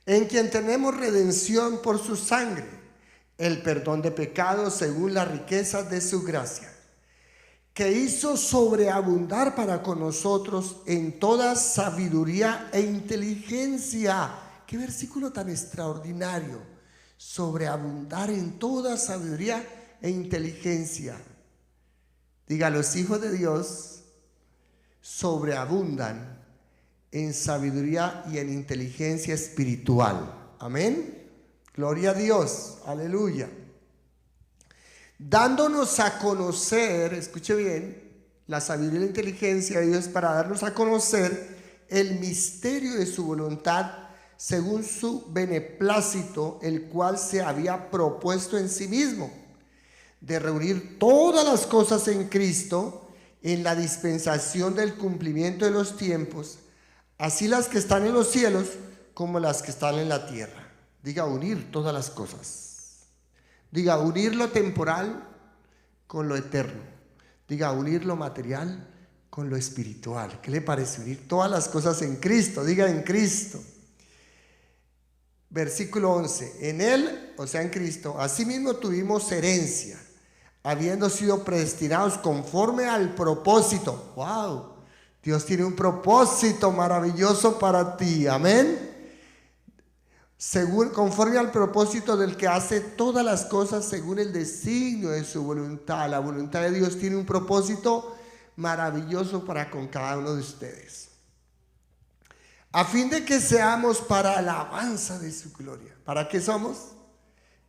en quien tenemos redención por su sangre, el perdón de pecados según las riquezas de su gracia, que hizo sobreabundar para con nosotros en toda sabiduría e inteligencia. Qué versículo tan extraordinario. Sobreabundar en toda sabiduría e inteligencia. Diga, los hijos de Dios sobreabundan en sabiduría y en inteligencia espiritual. Amén. Gloria a Dios. Aleluya. Dándonos a conocer, escuche bien, la sabiduría y la inteligencia de Dios para darnos a conocer el misterio de su voluntad según su beneplácito, el cual se había propuesto en sí mismo, de reunir todas las cosas en Cristo en la dispensación del cumplimiento de los tiempos, así las que están en los cielos como las que están en la tierra. Diga, unir todas las cosas. Diga, unir lo temporal con lo eterno. Diga, unir lo material con lo espiritual. ¿Qué le parece? Unir todas las cosas en Cristo. Diga, en Cristo. Versículo 11. En Él, o sea en Cristo, asimismo tuvimos herencia, habiendo sido predestinados conforme al propósito. ¡Wow! Dios tiene un propósito maravilloso para ti. Amén. Conforme al propósito del que hace todas las cosas según el designio de su voluntad. La voluntad de Dios tiene un propósito maravilloso para con cada uno de ustedes, a fin de que seamos para alabanza de su gloria. ¿Para qué somos?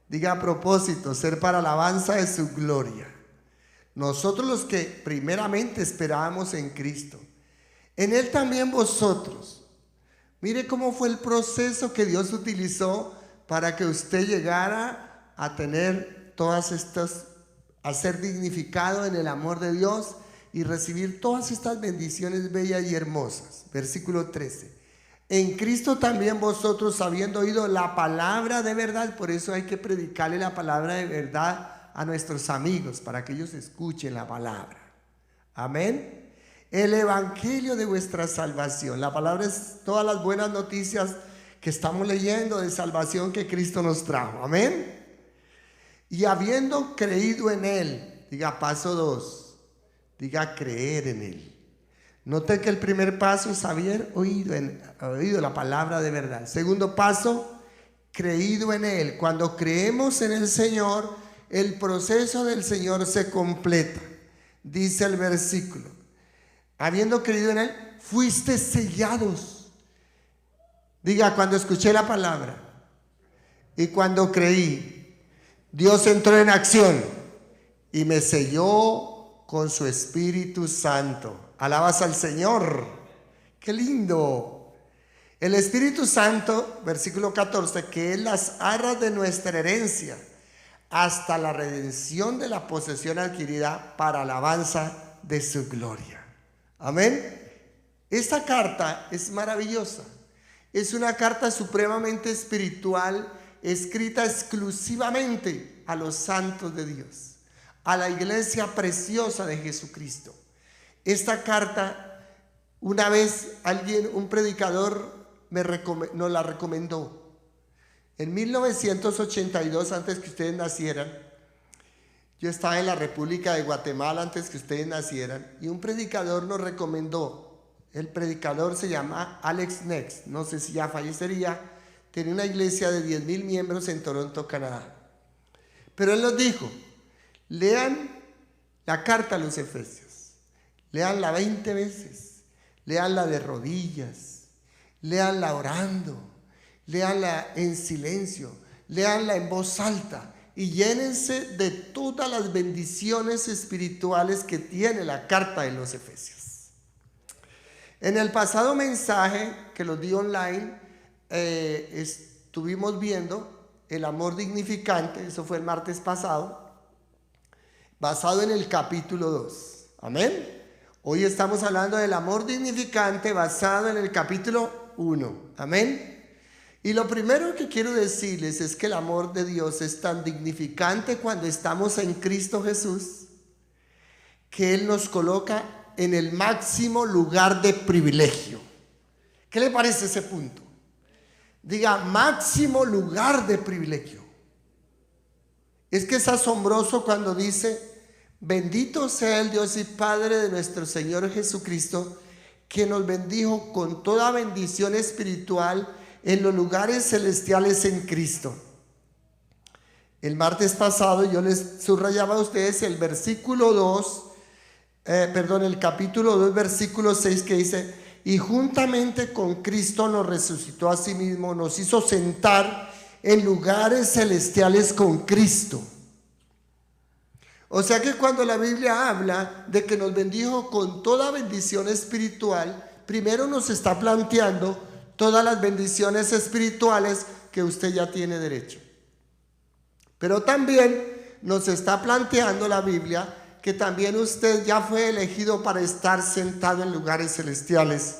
Diga, a propósito, ser para alabanza de su gloria. Nosotros los que primeramente esperábamos en Cristo, en Él también vosotros. Mire cómo fue el proceso que Dios utilizó para que usted llegara a tener todas estas, a ser dignificado en el amor de Dios y recibir todas estas bendiciones bellas y hermosas. Versículo 13. En Cristo también vosotros, habiendo oído la palabra de verdad, por eso hay que predicarle la palabra de verdad a nuestros amigos, para que ellos escuchen la palabra. Amén. El evangelio de vuestra salvación. La palabra es todas las buenas noticias que estamos leyendo de salvación que Cristo nos trajo. Amén. Y habiendo creído en Él, diga paso 2, diga creer en Él. Note que el primer paso es haber oído la palabra de verdad. Segundo paso, creído en Él. Cuando creemos en el Señor, el proceso del Señor se completa. Dice el versículo, habiendo creído en Él, fuiste sellados. Diga, cuando escuché la palabra y cuando creí, Dios entró en acción y me selló con su Espíritu Santo. Alabas al Señor. ¡Qué lindo! El Espíritu Santo, versículo 14, que es las arras de nuestra herencia, hasta la redención de la posesión adquirida para alabanza de su gloria. Amén. Esta carta es maravillosa. Es una carta supremamente espiritual, escrita exclusivamente a los santos de Dios, a la iglesia preciosa de Jesucristo. Esta carta, una vez un predicador nos la recomendó. En 1982, antes que ustedes nacieran, yo estaba en la República de Guatemala antes que ustedes nacieran, y un predicador nos recomendó. El predicador se llama Alex Nex, no sé si ya fallecería, tenía una iglesia de 10,000 miembros en Toronto, Canadá. Pero él nos dijo, lean la carta a los Efesios. Léanla 20 veces, léanla de rodillas, léanla orando, léanla en silencio, léanla en voz alta y llénense de todas las bendiciones espirituales que tiene la carta de los Efesios. En el pasado mensaje que los di online, estuvimos viendo el amor dignificante, eso fue el martes pasado, basado en el capítulo 2. Amén. Hoy estamos hablando del amor dignificante basado en el capítulo 1. Amén. Y lo primero que quiero decirles es que el amor de Dios es tan dignificante cuando estamos en Cristo Jesús, que Él nos coloca en el máximo lugar de privilegio. ¿Qué le parece ese punto? Diga, máximo lugar de privilegio. Es que es asombroso cuando dice, bendito sea el Dios y Padre de nuestro Señor Jesucristo, que nos bendijo con toda bendición espiritual en los lugares celestiales en Cristo. El martes pasado yo les subrayaba a ustedes el versículo 2, el capítulo 2, versículo 6, que dice, y juntamente con Cristo nos resucitó a sí mismo, nos hizo sentar en lugares celestiales con Cristo. O sea que cuando la Biblia habla de que nos bendijo con toda bendición espiritual, primero nos está planteando todas las bendiciones espirituales que usted ya tiene derecho. Pero también nos está planteando la Biblia que también usted ya fue elegido para estar sentado en lugares celestiales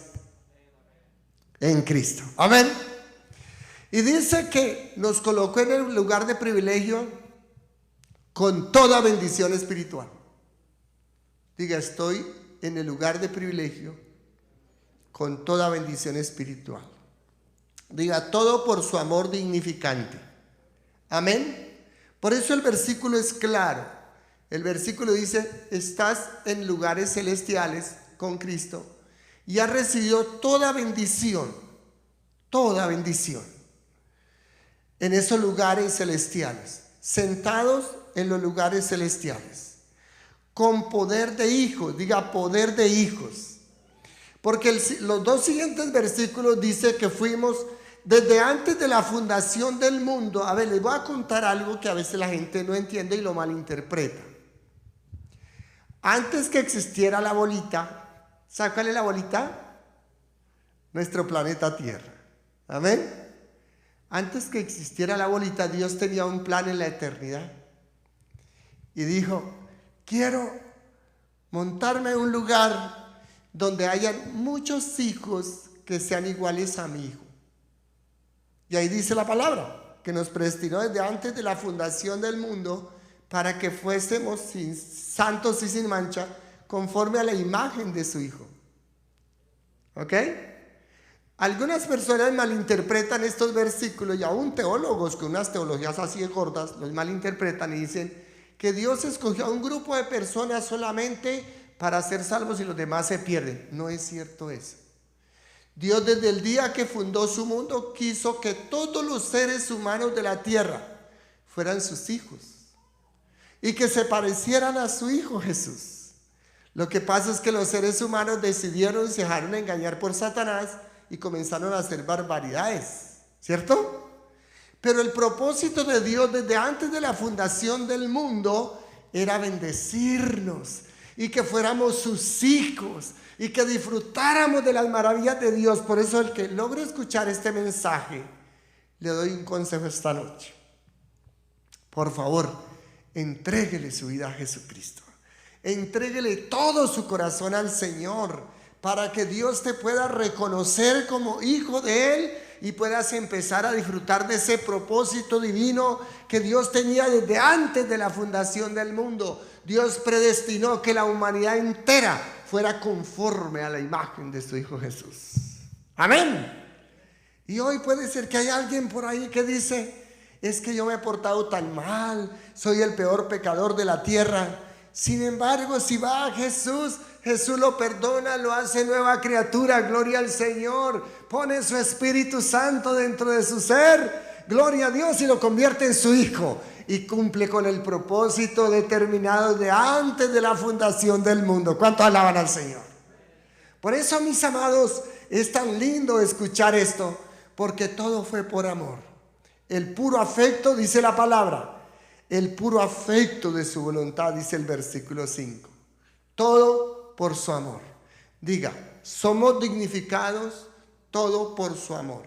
en Cristo. Amén. Y dice que nos colocó en el lugar de privilegio con toda bendición espiritual. Diga, estoy en el lugar de privilegio con toda bendición espiritual. Diga, todo por su amor dignificante. Amén. Por eso el versículo es claro. El versículo dice, estás en lugares celestiales con Cristo y has recibido toda bendición en esos lugares celestiales, sentados en los lugares celestiales, con poder de hijos. Diga, poder de hijos. Porque los dos siguientes versículos dice que fuimos desde antes de la fundación del mundo. A ver, les voy a contar algo que a veces la gente no entiende y lo malinterpreta. Antes que existiera la bolita, ¿sabe cuál es la bolita? Nuestro planeta Tierra. Amén. Antes que existiera la bolita, Dios tenía un plan en la eternidad. Y dijo, quiero montarme en un lugar donde hayan muchos hijos que sean iguales a mi hijo. Y ahí dice la palabra, que nos predestinó desde antes de la fundación del mundo para que fuésemos santos y sin mancha, conforme a la imagen de su Hijo. ¿Ok? Algunas personas malinterpretan estos versículos, y aún teólogos con unas teologías así de gordas los malinterpretan y dicen que Dios escogió a un grupo de personas solamente para ser salvos y los demás se pierden. No es cierto eso. Dios desde el día que fundó su mundo quiso que todos los seres humanos de la tierra fueran sus hijos y que se parecieran a su Hijo Jesús. Lo que pasa es que los seres humanos decidieron, se dejaron engañar por Satanás y comenzaron a hacer barbaridades, ¿cierto? Pero el propósito de Dios desde antes de la fundación del mundo era bendecirnos y que fuéramos sus hijos y que disfrutáramos de las maravillas de Dios. Por eso el que logre escuchar este mensaje, le doy un consejo esta noche. Por favor, entréguele su vida a Jesucristo. Entréguele todo su corazón al Señor para que Dios te pueda reconocer como hijo de Él y puedas empezar a disfrutar de ese propósito divino que Dios tenía desde antes de la fundación del mundo. Dios predestinó que la humanidad entera fuera conforme a la imagen de su Hijo Jesús. Amén. Y hoy puede ser que haya alguien por ahí que dice, es que yo me he portado tan mal, soy el peor pecador de la tierra. Sin embargo, si va a Jesús, Jesús lo perdona, lo hace nueva criatura, gloria al Señor, pone su Espíritu Santo dentro de su ser, gloria a Dios, y lo convierte en su hijo y cumple con el propósito determinado de antes de la fundación del mundo. ¿Cuántos alaban al Señor? Por eso, mis amados, es tan lindo escuchar esto, porque todo fue por amor. El puro afecto, dice la palabra, el puro afecto de su voluntad, dice el versículo 5. Todo por su amor. Diga, somos dignificados, todo por su amor.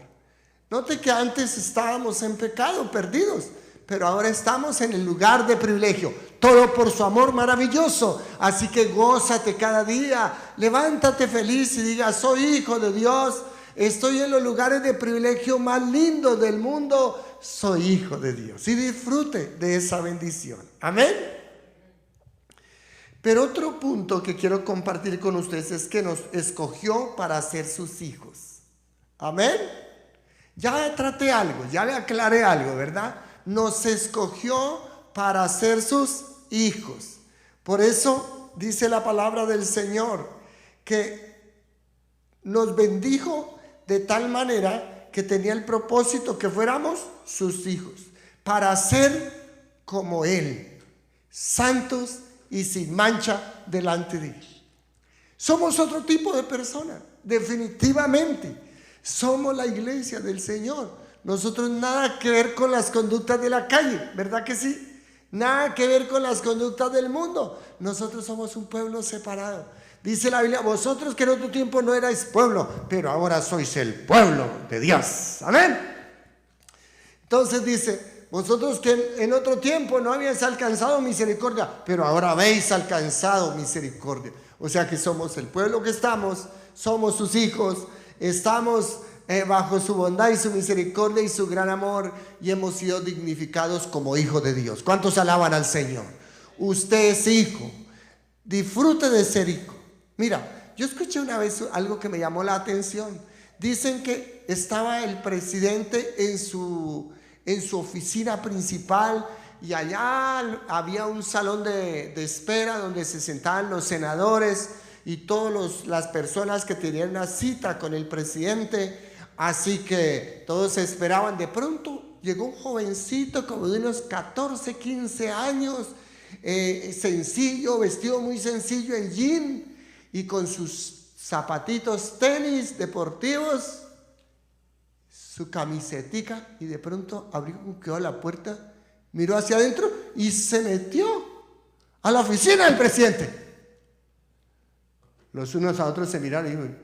Note que antes estábamos en pecado, perdidos, pero ahora estamos en el lugar de privilegio. Todo por su amor maravilloso. Así que gózate cada día, levántate feliz y diga, soy hijo de Dios, estoy en los lugares de privilegio más lindos del mundo, soy hijo de Dios. Y disfrute de esa bendición. Amén. Pero otro punto que quiero compartir con ustedes es que nos escogió para ser sus hijos. Amén. Ya traté algo, ya le aclaré algo, ¿verdad? Nos escogió para ser sus hijos. Por eso dice la palabra del Señor que nos bendijo de tal manera que tenía el propósito que fuéramos sus hijos, para ser como Él, santos y sin mancha delante de Él. Somos otro tipo de persona, definitivamente. Somos la iglesia del Señor. Nosotros nada que ver con las conductas de la calle, ¿verdad que sí? Nada que ver con las conductas del mundo. Nosotros somos un pueblo separado. Dice la Biblia, vosotros que en otro tiempo no erais pueblo, pero ahora sois el pueblo de Dios. Amén. Entonces dice, vosotros que en otro tiempo no habíais alcanzado misericordia, pero ahora habéis alcanzado misericordia. O sea que somos el pueblo que estamos, somos sus hijos, estamos bajo su bondad y su misericordia y su gran amor, y hemos sido dignificados como hijos de Dios. ¿Cuántos alaban al Señor? Usted es hijo, disfrute de ser hijo. Mira, yo escuché una vez algo que me llamó la atención. Dicen que estaba el presidente en su oficina principal, y allá había un salón de espera donde se sentaban los senadores y todas las personas que tenían una cita con el presidente. Así que todos esperaban. De pronto llegó un jovencito como de unos 14, 15 años, sencillo, vestido muy sencillo en jean y con sus zapatitos tenis deportivos, su camisetica, y de pronto abrió la puerta, miró hacia adentro y se metió a la oficina del presidente. Los unos a otros se miraron y dijeron,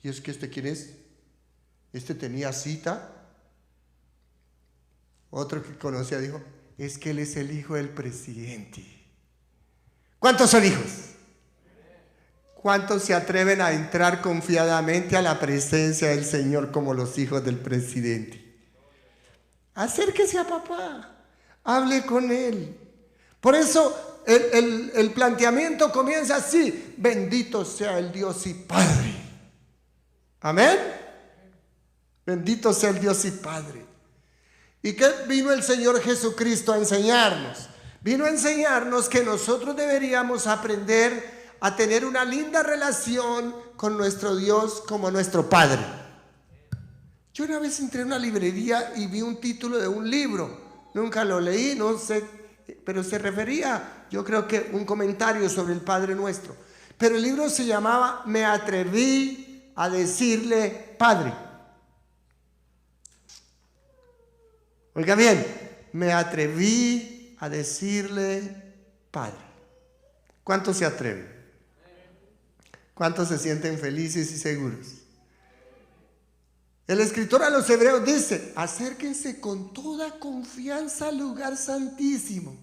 ¿y es que este quién es? Este tenía cita. Otro que conocía dijo, es que él es el hijo del presidente. ¿Cuántos son hijos? ¿Cuántos se atreven a entrar confiadamente a la presencia del Señor como los hijos del presidente? Acérquese a papá, hable con él. Por eso el planteamiento comienza así: bendito sea el Dios y Padre. Amén. Bendito sea el Dios y Padre. ¿Y qué vino el Señor Jesucristo a enseñarnos? Vino a enseñarnos que nosotros deberíamos aprender a tener una linda relación con nuestro Dios como nuestro Padre. Yo una vez entré en una librería y vi un título de un libro. Nunca lo leí, no sé, pero se refería, yo creo que un comentario sobre el Padre Nuestro. Pero el libro se llamaba Me atreví a decirle Padre. Oiga bien, me atreví a decirle Padre. ¿Cuántos se atreven? ¿Cuántos se sienten felices y seguros? El escritor a los hebreos dice, acérquense con toda confianza al lugar santísimo.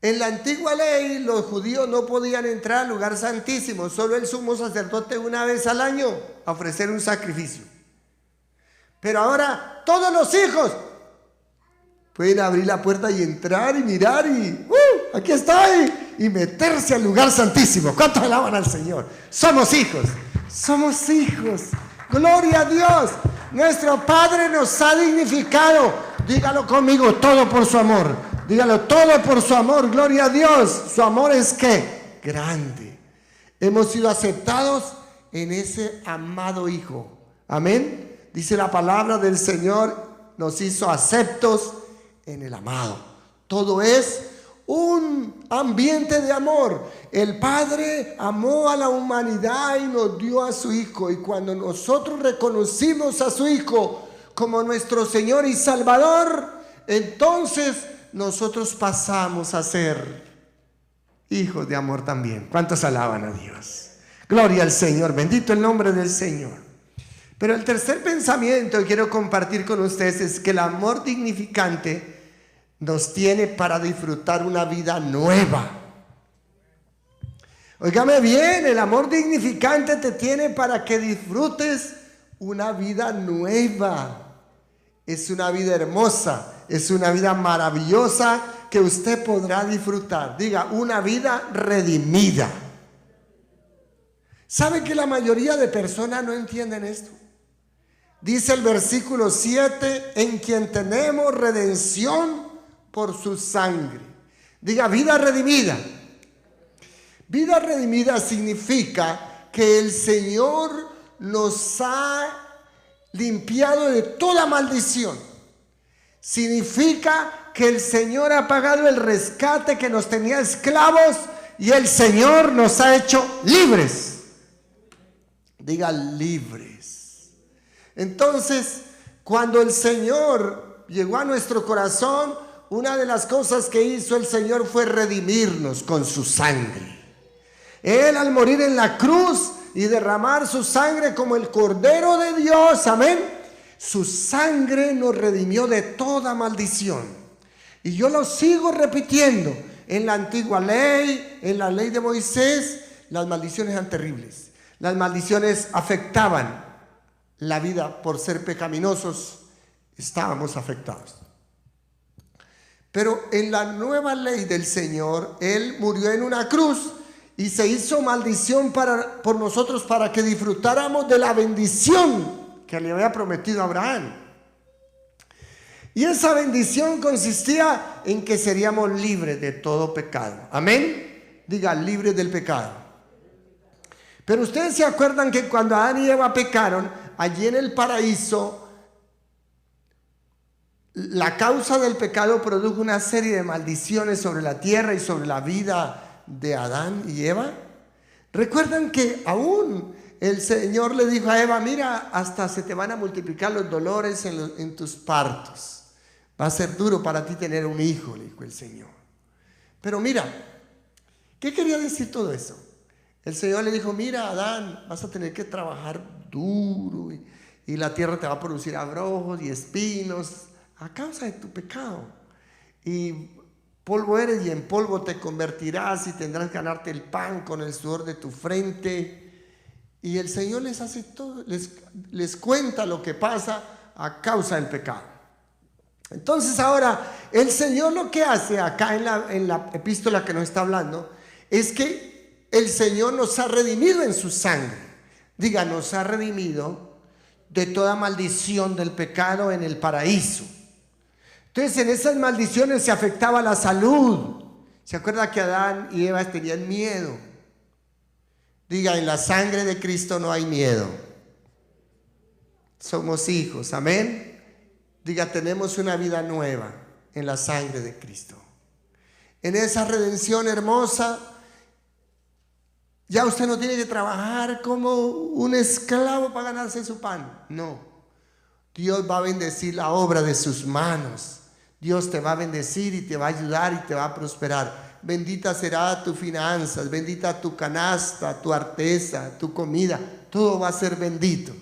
En la antigua ley los judíos no podían entrar al lugar santísimo, solo el sumo sacerdote una vez al año a ofrecer un sacrificio. Pero ahora todos los hijos pueden abrir la puerta y entrar y mirar y aquí estoy, y meterse al lugar santísimo. ¿Cuántos alaban al Señor? Somos hijos, somos hijos. Gloria a Dios. Nuestro Padre nos ha dignificado. Dígalo conmigo, todo por su amor. Dígalo, todo por su amor. Gloria a Dios. Su amor es ¿qué? Grande. Hemos sido aceptados en ese amado Hijo. Amén. Dice la palabra del Señor, nos hizo aceptos en el amado. Todo es un ambiente de amor. El Padre amó a la humanidad y nos dio a su Hijo. Y cuando nosotros reconocimos a su Hijo como nuestro Señor y Salvador, entonces nosotros pasamos a ser hijos de amor también. ¿Cuántos alaban a Dios? Gloria al Señor, bendito el nombre del Señor. Pero el tercer pensamiento que quiero compartir con ustedes es que el amor dignificante nos tiene para disfrutar una vida nueva. Óigame bien, el amor dignificante te tiene para que disfrutes una vida nueva. Es una vida hermosa, es una vida maravillosa que usted podrá disfrutar. Diga, una vida redimida. ¿Sabe que la mayoría de personas no entienden esto? Dice el versículo 7, en quien tenemos redención por su sangre. Diga, vida redimida. Vida redimida significa que el Señor nos ha limpiado de toda maldición. Significa que el Señor ha pagado el rescate que nos tenía esclavos y el Señor nos ha hecho libres. Diga, libres. Entonces, cuando el Señor llegó a nuestro corazón, una de las cosas que hizo el Señor fue redimirnos con su sangre. Él, al morir en la cruz y derramar su sangre como el Cordero de Dios, amén, su sangre nos redimió de toda maldición. Y yo lo sigo repitiendo. En la antigua ley, en la ley de Moisés, las maldiciones eran terribles. Las maldiciones afectaban la vida. Por ser pecaminosos, estábamos afectados. Pero en la nueva ley del Señor, Él murió en una cruz y se hizo maldición por nosotros para que disfrutáramos de la bendición que le había prometido a Abraham. Y esa bendición consistía en que seríamos libres de todo pecado. Amén. Diga, libres del pecado. Pero ustedes se acuerdan que cuando Adán y Eva pecaron, allí en el paraíso, la causa del pecado produjo una serie de maldiciones sobre la tierra y sobre la vida de Adán y Eva. ¿Recuerdan que aún el Señor le dijo a Eva, mira, hasta se te van a multiplicar los dolores en tus partos? Va a ser duro para ti tener un hijo, le dijo el Señor. Pero mira, ¿qué quería decir todo eso? El Señor le dijo, mira, Adán, vas a tener que trabajar duro y la tierra te va a producir abrojos y espinos a causa de tu pecado. Y polvo eres y en polvo te convertirás y tendrás que ganarte el pan con el sudor de tu frente. Y el Señor les hace todo, les cuenta lo que pasa a causa del pecado. Entonces ahora el Señor lo que hace acá en la epístola que nos está hablando es que el Señor nos ha redimido en su sangre. Diga, nos ha redimido de toda maldición del pecado en el paraíso. Entonces en esas maldiciones se afectaba la salud. ¿Se acuerda que Adán y Eva tenían miedo? Diga, en la sangre de Cristo no hay miedo. Somos hijos, amén. Diga, tenemos una vida nueva en la sangre de Cristo. En esa redención hermosa, ya usted no tiene que trabajar como un esclavo para ganarse su pan. No. Dios va a bendecir la obra de sus manos. Dios te va a bendecir y te va a ayudar y te va a prosperar. Bendita será tu finanzas, bendita tu canasta, tu arteza, tu comida. Todo va a ser bendito.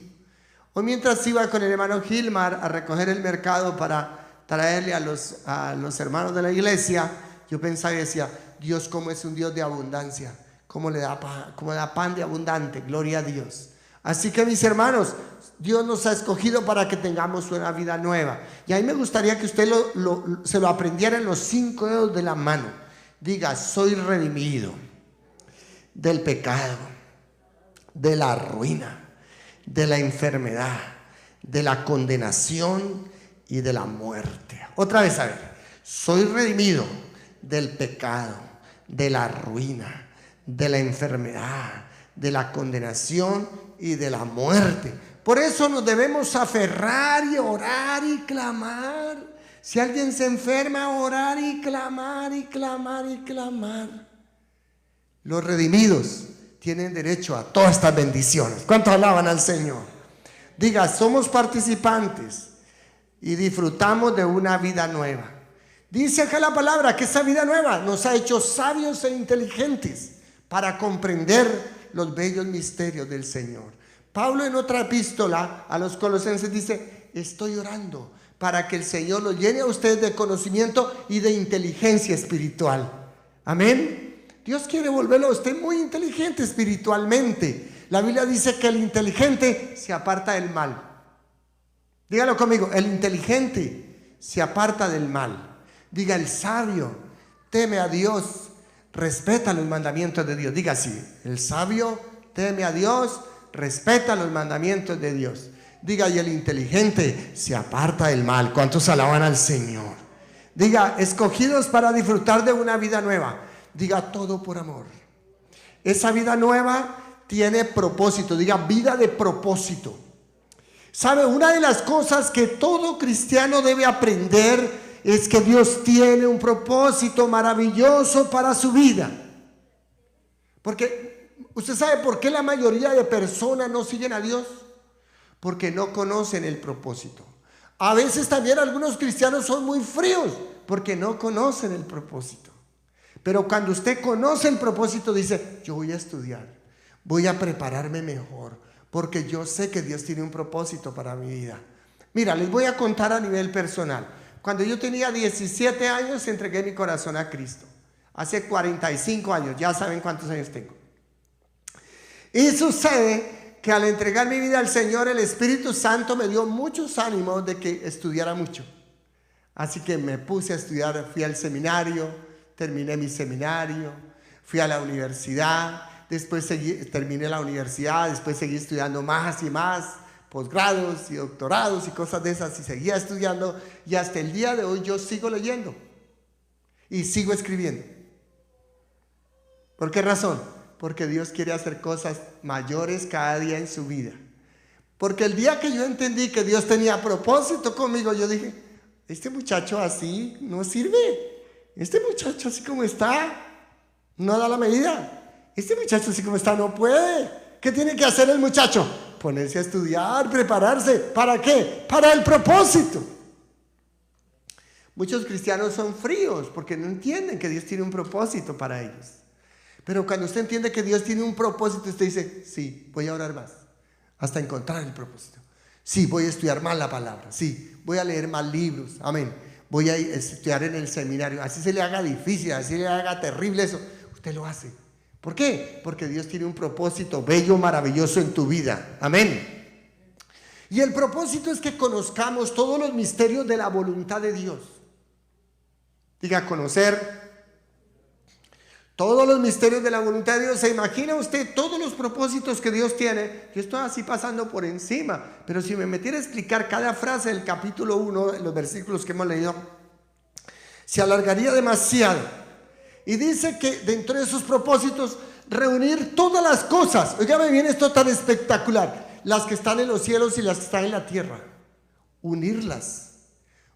Hoy mientras iba con el hermano Gilmar a recoger el mercado para traerle a los hermanos de la iglesia, yo pensaba y decía, Dios cómo es un Dios de abundancia, cómo da pan de abundante, gloria a Dios. Así que mis hermanos, Dios nos ha escogido para que tengamos una vida nueva. Y ahí me gustaría que usted se lo aprendiera en los 5 dedos de la mano. Diga, soy redimido del pecado, de la ruina, de la enfermedad, de la condenación y de la muerte. Otra vez, a ver, soy redimido del pecado, de la ruina, de la enfermedad, de la condenación y de la muerte. Por eso nos debemos aferrar y orar y clamar. Si alguien se enferma, orar y clamar y clamar y clamar. Los redimidos tienen derecho a todas estas bendiciones. ¿Cuántos alaban al Señor? Diga, somos participantes y disfrutamos de una vida nueva. Dice acá la palabra que esa vida nueva nos ha hecho sabios e inteligentes para comprender los bellos misterios del Señor. Pablo en otra epístola a los Colosenses dice, estoy orando para que el Señor los llene a ustedes de conocimiento y de inteligencia espiritual. Amén. Dios quiere volverlo a usted muy inteligente espiritualmente. La Biblia dice que el inteligente se aparta del mal. Dígalo conmigo, el inteligente se aparta del mal. Diga, el sabio teme a Dios, respeta los mandamientos de Dios. Diga así, el sabio teme a Dios, respeta los mandamientos de Dios. Diga, y el inteligente se aparta del mal. ¿Cuántos alaban al Señor? Diga, escogidos para disfrutar de una vida nueva. Diga, todo por amor. Esa vida nueva tiene propósito. Diga, vida de propósito. ¿Sabe? Una de las cosas que todo cristiano debe aprender es que Dios tiene un propósito maravilloso para su vida. Porque usted sabe por qué la mayoría de personas no siguen a Dios. Porque no conocen el propósito. A veces también algunos cristianos son muy fríos porque no conocen el propósito. Pero cuando usted conoce el propósito, dice, yo voy a estudiar, voy a prepararme mejor, porque yo sé que Dios tiene un propósito para mi vida. Mira, les voy a contar a nivel personal. Cuando yo tenía 17 años, entregué mi corazón a Cristo. Hace 45 años, ya saben cuántos años tengo. Y sucede que al entregar mi vida al Señor, el Espíritu Santo me dio muchos ánimos de que estudiara mucho. Así que me puse a estudiar, fui al seminario, terminé mi seminario, fui a la universidad, después terminé la universidad, después seguí estudiando más y más, posgrados y doctorados y cosas de esas, y seguía estudiando, y hasta el día de hoy yo sigo leyendo y sigo escribiendo. ¿Por qué razón? Porque Dios quiere hacer cosas mayores cada día en su vida. Porque el día que yo entendí que Dios tenía propósito conmigo, yo dije, este muchacho así no sirve. Este muchacho así como está, no da la medida. Este muchacho así como está no puede. ¿Qué tiene que hacer el muchacho? Ponerse a estudiar, prepararse. ¿Para qué? Para el propósito. Muchos cristianos son fríos porque no entienden que Dios tiene un propósito para ellos. Pero cuando usted entiende que Dios tiene un propósito, usted dice, sí, voy a orar más hasta encontrar el propósito. Sí, voy a estudiar más la palabra. Sí, voy a leer más libros. Amén. Voy a estudiar en el seminario. Así se le haga difícil, así le haga terrible eso. Usted lo hace. ¿Por qué? Porque Dios tiene un propósito bello, maravilloso en tu vida. Amén. Y el propósito es que conozcamos todos los misterios de la voluntad de Dios. Diga, conocer todos los misterios de la voluntad de Dios. ¿Se imagina usted todos los propósitos que Dios tiene? Yo estoy así pasando por encima, pero si me metiera a explicar cada frase del capítulo 1, en los versículos que hemos leído, se alargaría demasiado. Y dice que dentro de esos propósitos, reunir todas las cosas. Óigame bien, esto tan espectacular. Las que están en los cielos y las que están en la tierra. Unirlas.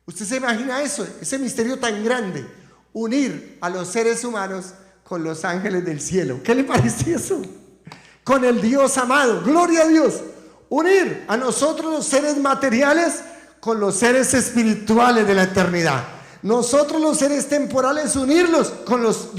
¿Usted se imagina eso? Ese misterio tan grande. Unir a los seres humanos con los ángeles del cielo. ¿Qué le parece eso? Con el Dios amado. Gloria a Dios. Unir a nosotros los seres materiales con los seres espirituales de la eternidad. Nosotros los seres temporales unirlos con los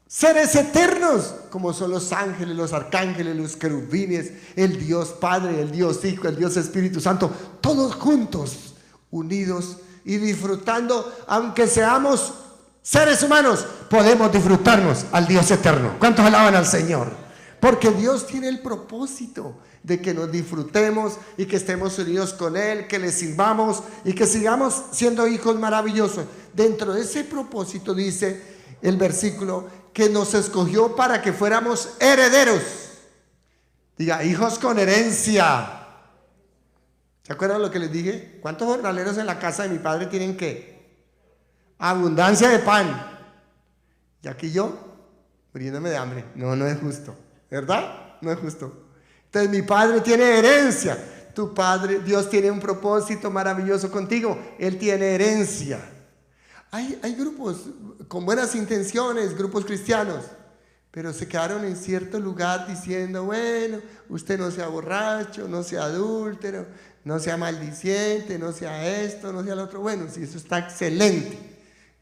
seres eternos, como son los ángeles, los arcángeles, los querubines, el Dios Padre, el Dios Hijo, el Dios Espíritu Santo, todos juntos, unidos y disfrutando, aunque seamos seres humanos, podemos disfrutarnos al Dios eterno. ¿Cuántos alaban al Señor? Porque Dios tiene el propósito de que nos disfrutemos y que estemos unidos con Él, que le sirvamos y que sigamos siendo hijos maravillosos. Dentro de ese propósito dice el versículo que nos escogió para que fuéramos herederos. Diga, hijos con herencia. ¿Se acuerdan lo que les dije? ¿Cuántos jornaleros en la casa de mi padre tienen qué? Abundancia de pan. Y aquí yo, muriéndome de hambre. No, no es justo. ¿Verdad? No es justo. Entonces mi padre tiene herencia. Tu padre, Dios tiene un propósito maravilloso contigo. Él tiene herencia. Hay grupos con buenas intenciones, grupos cristianos, pero se quedaron en cierto lugar diciendo, bueno, usted no sea borracho, no sea adúltero, no sea maldiciente, no sea esto, no sea lo otro. Bueno, sí, eso está excelente.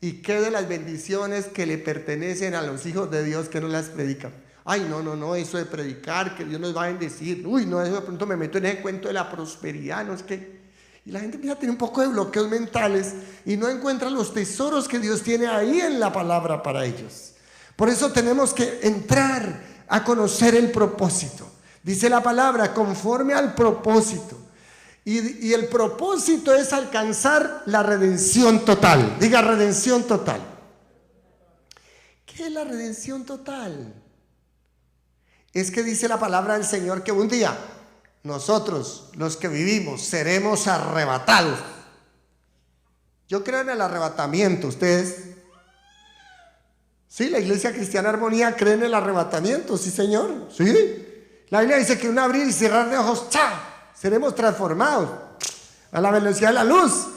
¿Y qué de las bendiciones que le pertenecen a los hijos de Dios que no las predican? Ay, no, eso de predicar, que Dios nos va a bendecir. Uy, no, eso de pronto me meto en ese cuento de la prosperidad, no es que... Y la gente empieza a tener un poco de bloqueos mentales y no encuentra los tesoros que Dios tiene ahí en la palabra para ellos. Por eso tenemos que entrar a conocer el propósito. Dice la palabra, conforme al propósito. Y el propósito es alcanzar la redención total. Diga, redención total. ¿Qué es la redención total? Es que dice la palabra del Señor que un día nosotros, los que vivimos, seremos arrebatados. Yo creo en el arrebatamiento, ¿ustedes? Sí, la Iglesia Cristiana Armonía cree en el arrebatamiento, sí señor, sí. La Biblia dice que un abrir y cerrar de ojos, ¡cha!, seremos transformados a la velocidad de la luz.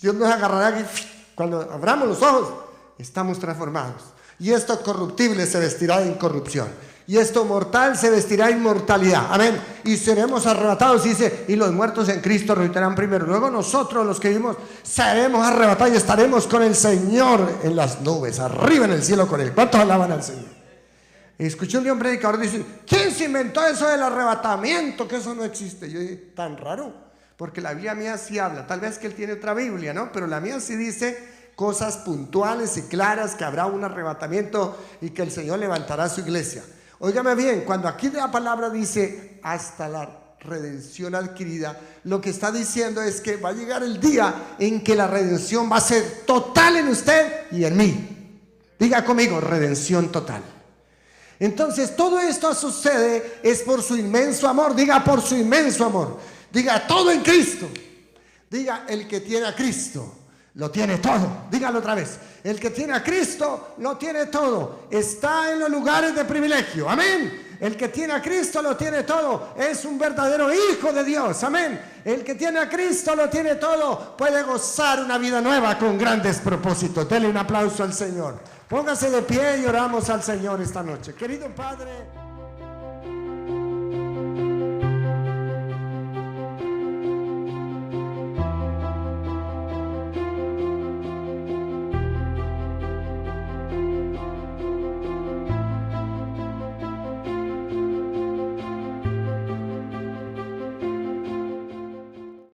Dios nos agarrará aquí, cuando abramos los ojos, estamos transformados. Y esto corruptible se vestirá de incorrupción, y esto mortal se vestirá de inmortalidad. Amén. Y seremos arrebatados, dice, y los muertos en Cristo resucitarán primero. Luego nosotros, los que vivimos, seremos arrebatados y estaremos con el Señor en las nubes, arriba en el cielo con Él. ¿Cuántos alaban al Señor? Escuché un día un predicador dice: ¿quién se inventó eso del arrebatamiento? Que eso no existe. Yo dije: tan raro, porque la Biblia mía sí habla. Tal vez que él tiene otra Biblia, ¿no? Pero la mía sí dice cosas puntuales y claras, que habrá un arrebatamiento y que el Señor levantará su iglesia. Óigame bien, cuando aquí la palabra dice hasta la redención adquirida, lo que está diciendo es que va a llegar el día en que la redención va a ser total en usted y en mí. Diga conmigo: redención total. Entonces todo esto sucede es por su inmenso amor. Diga: por su inmenso amor. Diga: todo en Cristo. Diga: el que tiene a Cristo lo tiene todo. Dígalo otra vez: el que tiene a Cristo lo tiene todo. Está en los lugares de privilegio. Amén. El que tiene a Cristo lo tiene todo. Es un verdadero hijo de Dios. Amén. El que tiene a Cristo lo tiene todo. Puede gozar una vida nueva con grandes propósitos. Dele un aplauso al Señor. Póngase de pie y oramos al Señor esta noche. Querido Padre.